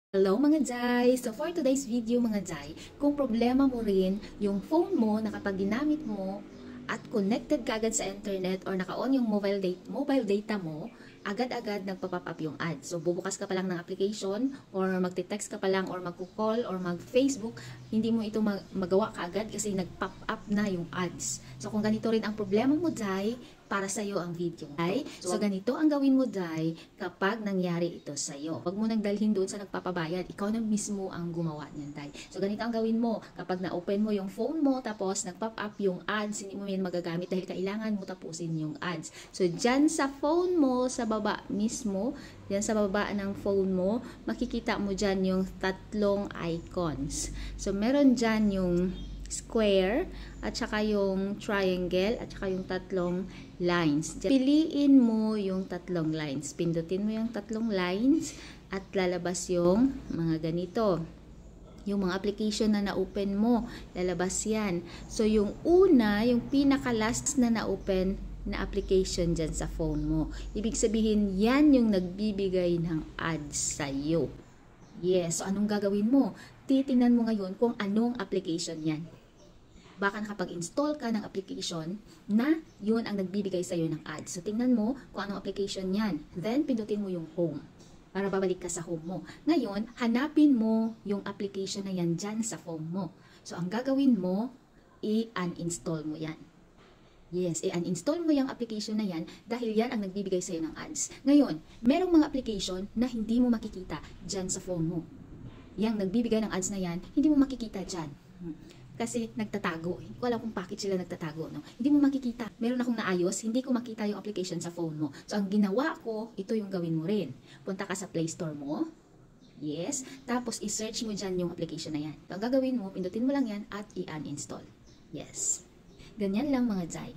Hello mga Jai! So for today's video mga Jai, kung problema mo rin yung phone mo na kapag ginamit mo at connected ka agad sa internet or naka-on yung mobile data mo, agad-agad nagpa-pop up yung ads. So bubukas ka pa lang ng application or magte-text ka pa lang or magko-call or mag-Facebook, hindi mo ito magawa kaagad kasi nag-pop up na yung ads. So kung ganito rin ang problema mo Jai, para sa iyo ang video. So ganito ang gawin mo Jai kapag nangyari ito sa iyo. Huwag mo nang dalhin doon sa nagpapabayad, ikaw na mismo ang gumawa niyan Jai. So ganito ang gawin mo kapag na-open mo yung phone mo tapos nag-pop up yung ads, hindi mo yan magagamit dahil kailangan mo tapusin yung ads. So dyan sa phone mo, sa baba mismo, dyan sa baba ng phone mo, makikita mo dyan yung tatlong icons. So meron dyan yung square, at saka yung triangle, at saka yung tatlong lines. Piliin mo yung tatlong lines. Pindutin mo yung tatlong lines at lalabas yung mga ganito. Yung mga application na na-open mo, lalabas yan. So yung una, yung pinaka-last na na-open na application dyan sa phone mo. Ibig sabihin, yan yung nagbibigay ng ads sa'yo. Yes, so anong gagawin mo? Titingnan mo ngayon kung anong application yan. Baka nakapag-install ka ng application na yun ang nagbibigay sa iyo ng ads. So, tingnan mo kung anong application yan. Then, pindutin mo yung home para babalik ka sa home mo. Ngayon, hanapin mo yung application na yan dyan sa phone mo. So, ang gagawin mo, i-uninstall mo yan. Yes, i-uninstall mo yung application na yan dahil yan ang nagbibigay sa iyo ng ads. Ngayon, merong mga application na hindi mo makikita dyan sa phone mo. Yang nagbibigay ng ads na yan, hindi mo makikita dyan. Kasi nagtatago. Hindi ko alam kung bakit sila nagtatago. No? Hindi mo makikita. Meron akong naayos, hindi ko makita yung application sa phone mo. So, ang ginawa ko, ito yung gawin mo rin. Punta ka sa Play Store mo. Yes. Tapos, i-search mo dyan yung application na yan. So, ang gagawin mo, pindutin mo lang yan at i-uninstall. Yes. Ganyan lang mga Jai.